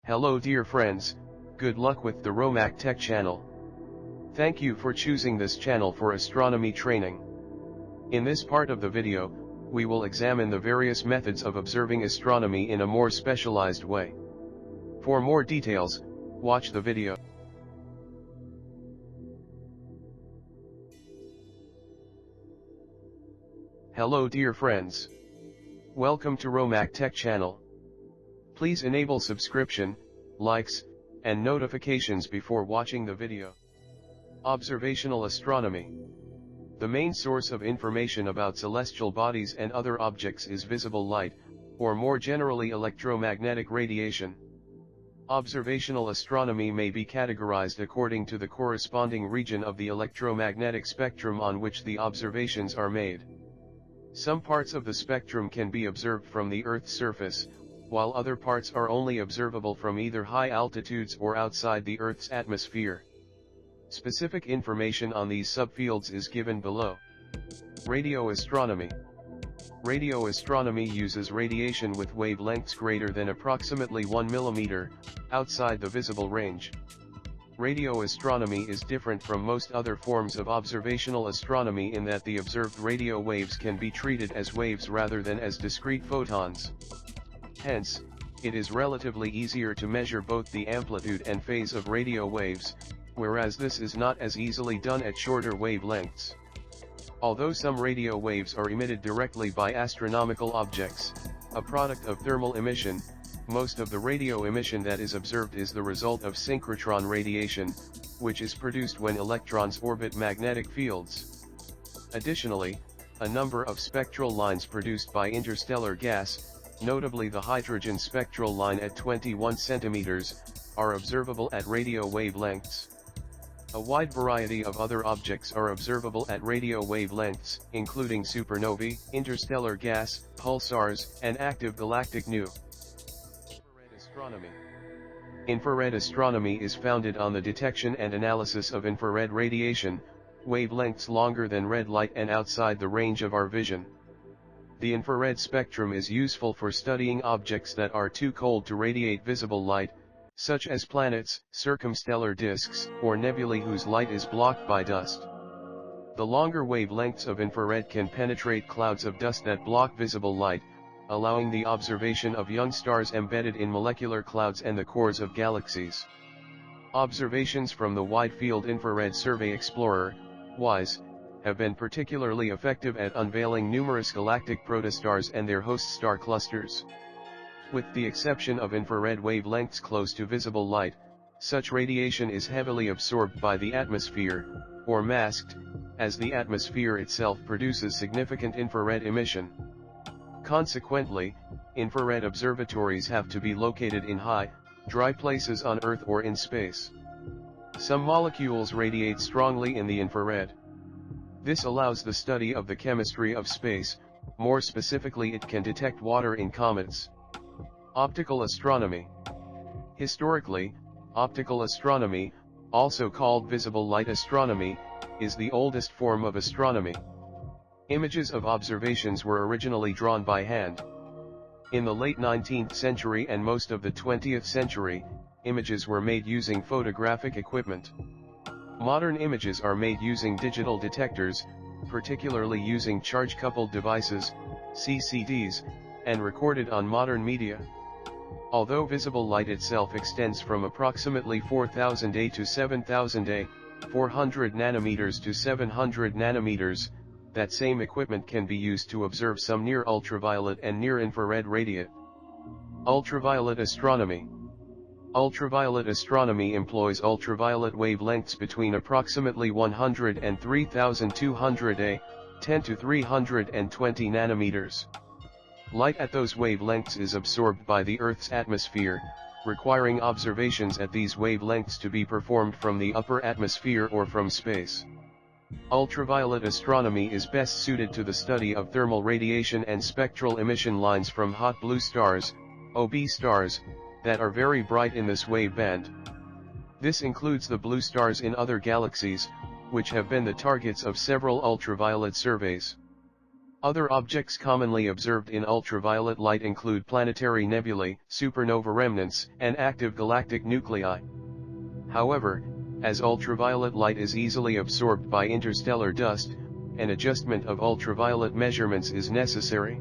Hello dear friends, good luck with the Romak Tech channel. Thank you for choosing this channel for astronomy training. In this part of the video, we will examine the various methods of observing astronomy in a more specialized way. For more details, watch the video. Hello dear friends. Welcome to Romak Tech channel. Please enable subscription, likes, and notifications before watching the video. Observational astronomy. The main source of information about celestial bodies and other objects is visible light, or more generally electromagnetic radiation. Observational astronomy may be categorized according to the corresponding region of the electromagnetic spectrum on which the observations are made. Some parts of the spectrum can be observed from the Earth's surface, while other parts are only observable from either high altitudes or outside the Earth's atmosphere. Specific information on these subfields is given below. Radio astronomy. Radio astronomy uses radiation with wavelengths greater than approximately 1 mm, outside the visible range. Radio astronomy is different from most other forms of observational astronomy in that the observed radio waves can be treated as waves rather than as discrete photons. Hence, it is relatively easier to measure both the amplitude and phase of radio waves, whereas this is not as easily done at shorter wavelengths. Although some radio waves are emitted directly by astronomical objects, a product of thermal emission, most of the radio emission that is observed is the result of synchrotron radiation, which is produced when electrons orbit magnetic fields. Additionally, a number of spectral lines produced by interstellar gas, notably the hydrogen spectral line at 21 cm, are observable at radio wavelengths. A wide variety of other objects are observable at radio wavelengths, including supernovae, interstellar gas, pulsars, and active galactic nu. Infrared astronomy. Infrared astronomy is founded on the detection and analysis of infrared radiation, wavelengths longer than red light and outside the range of our vision. The infrared spectrum is useful for studying objects that are too cold to radiate visible light, such as planets, circumstellar disks, or nebulae whose light is blocked by dust. The longer wavelengths of infrared can penetrate clouds of dust that block visible light, allowing the observation of young stars embedded in molecular clouds and the cores of galaxies. Observations from the Wide Field Infrared Survey Explorer, WISE, have been particularly effective at unveiling numerous galactic protostars and their host star clusters. With the exception of infrared wavelengths close to visible light, such radiation is heavily absorbed by the atmosphere, or masked, as the atmosphere itself produces significant infrared emission. Consequently, infrared observatories have to be located in high, dry places on Earth or in space. Some molecules radiate strongly in the infrared. This allows the study of the chemistry of space, more specifically it can detect water in comets. Optical astronomy. Historically, optical astronomy, also called visible light astronomy, is the oldest form of astronomy. Images of observations were originally drawn by hand. In the late 19th century and most of the 20th century, images were made using photographic equipment. Modern images are made using digital detectors, particularly using charge-coupled devices, CCDs, and recorded on modern media. Although visible light itself extends from approximately 4000 A to 7000 A, 400 nanometers to 700 nanometers, that same equipment can be used to observe some near-ultraviolet and near-infrared radii. Ultraviolet astronomy. Ultraviolet astronomy employs ultraviolet wavelengths between approximately 100 and 3200 A, 10 to 320 nanometers. Light at those wavelengths is absorbed by the Earth's atmosphere, requiring observations at these wavelengths to be performed from the upper atmosphere or from space. Ultraviolet astronomy is best suited to the study of thermal radiation and spectral emission lines from hot blue stars, OB stars, that are very bright in this wave band. This includes the blue stars in other galaxies, which have been the targets of several ultraviolet surveys. Other objects commonly observed in ultraviolet light include planetary nebulae, supernova remnants, and active galactic nuclei. However, as ultraviolet light is easily absorbed by interstellar dust, an adjustment of ultraviolet measurements is necessary.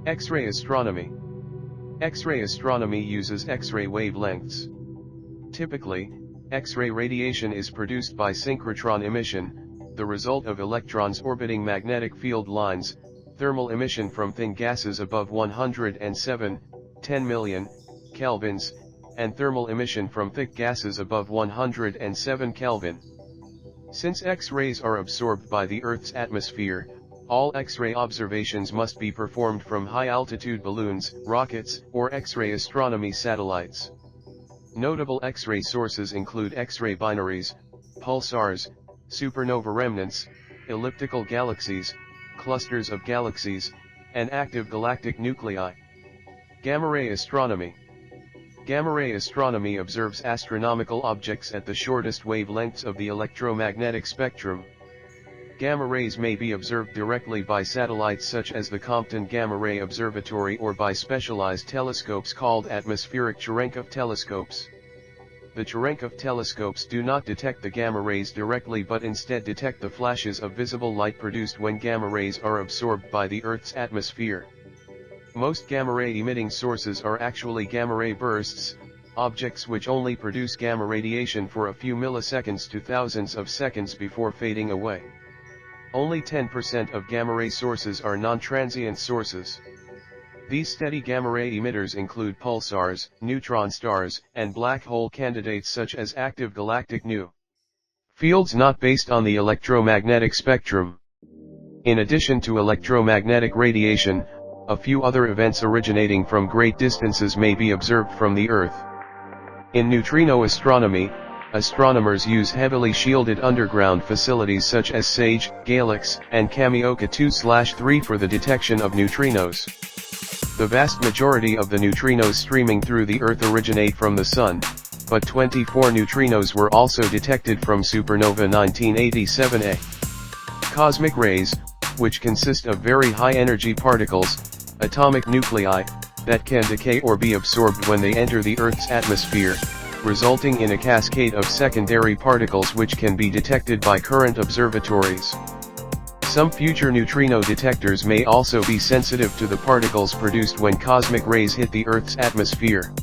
X-ray astronomy. X-ray astronomy uses X-ray wavelengths. Typically, X-ray radiation is produced by synchrotron emission, the result of electrons orbiting magnetic field lines, thermal emission from thin gases above 107.10 million kelvins, and thermal emission from thick gases above 107 Kelvin. Since X-rays are absorbed by the Earth's atmosphere, all X-ray observations must be performed from high-altitude balloons, rockets, or X-ray astronomy satellites. Notable X-ray sources include X-ray binaries, pulsars, supernova remnants, elliptical galaxies, clusters of galaxies, and active galactic nuclei. Gamma-ray astronomy. Gamma-ray astronomy observes astronomical objects at the shortest wavelengths of the electromagnetic spectrum. Gamma rays may be observed directly by satellites such as the Compton Gamma Ray Observatory or by specialized telescopes called atmospheric Cherenkov telescopes. The Cherenkov telescopes do not detect the gamma rays directly but instead detect the flashes of visible light produced when gamma rays are absorbed by the Earth's atmosphere. Most gamma ray emitting sources are actually gamma ray bursts, objects which only produce gamma radiation for a few milliseconds to thousands of seconds before fading away. Only 10% of gamma-ray sources are non-transient sources. These steady gamma-ray emitters include pulsars, neutron stars, and black hole candidates such as active galactic nu fields not based on the electromagnetic spectrum. In addition to electromagnetic radiation, a few other events originating from great distances may be observed from the Earth. In neutrino astronomy, astronomers use heavily shielded underground facilities such as SAGE, Galax, and Kamioka 2/3 for the detection of neutrinos. The vast majority of the neutrinos streaming through the Earth originate from the Sun, but 24 neutrinos were also detected from supernova 1987A. Cosmic rays, which consist of very high-energy particles, atomic nuclei, that can decay or be absorbed when they enter the Earth's atmosphere, resulting in a cascade of secondary particles which can be detected by current observatories. Some future neutrino detectors may also be sensitive to the particles produced when cosmic rays hit the Earth's atmosphere.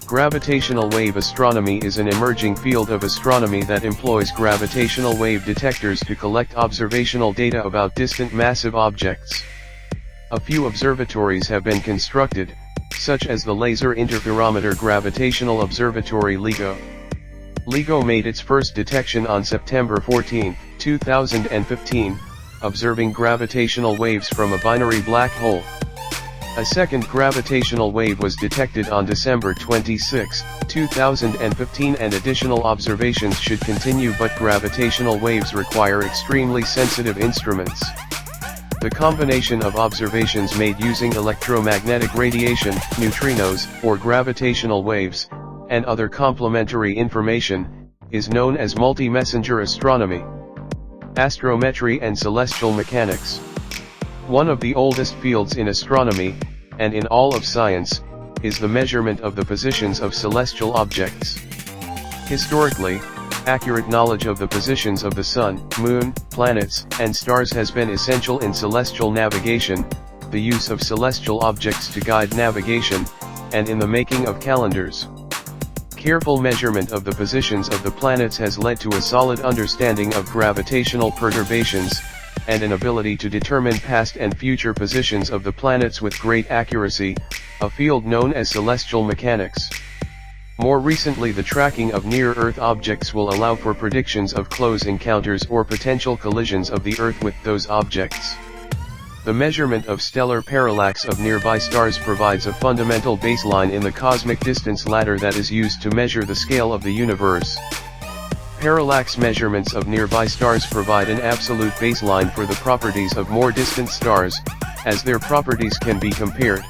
Gravitational wave astronomy is an emerging field of astronomy that employs gravitational wave detectors to collect observational data about distant massive objects. A few observatories have been constructed, such as the Laser Interferometer Gravitational Observatory LIGO. LIGO made its first detection on September 14, 2015, observing gravitational waves from a binary black hole. A second gravitational wave was detected on December 26, 2015, and additional observations should continue, but gravitational waves require extremely sensitive instruments. The combination of observations made using electromagnetic radiation, neutrinos, or gravitational waves, and other complementary information, is known as multi-messenger astronomy. Astrometry and celestial mechanics. One of the oldest fields in astronomy, and in all of science, is the measurement of the positions of celestial objects. Historically, accurate knowledge of the positions of the Sun, Moon, planets, and stars has been essential in celestial navigation, the use of celestial objects to guide navigation, and in the making of calendars. Careful measurement of the positions of the planets has led to a solid understanding of gravitational perturbations, and an ability to determine past and future positions of the planets with great accuracy, a field known as celestial mechanics. More recently, the tracking of near-Earth objects will allow for predictions of close encounters or potential collisions of the Earth with those objects. The measurement of stellar parallax of nearby stars provides a fundamental baseline in the cosmic distance ladder that is used to measure the scale of the universe. Parallax measurements of nearby stars provide an absolute baseline for the properties of more distant stars, as their properties can be compared.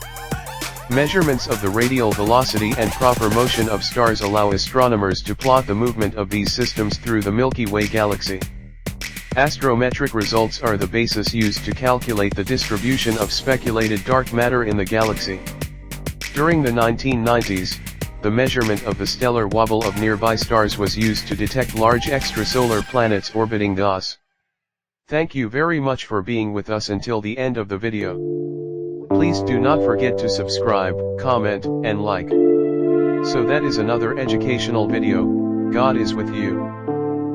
Measurements of the radial velocity and proper motion of stars allow astronomers to plot the movement of these systems through the Milky Way galaxy. Astrometric results are the basis used to calculate the distribution of speculated dark matter in the galaxy. During the 1990s, the measurement of the stellar wobble of nearby stars was used to detect large extrasolar planets orbiting DAS. Thank you very much for being with us until the end of the video. Please do not forget to subscribe, comment, and like. So that is another educational video. God is with you.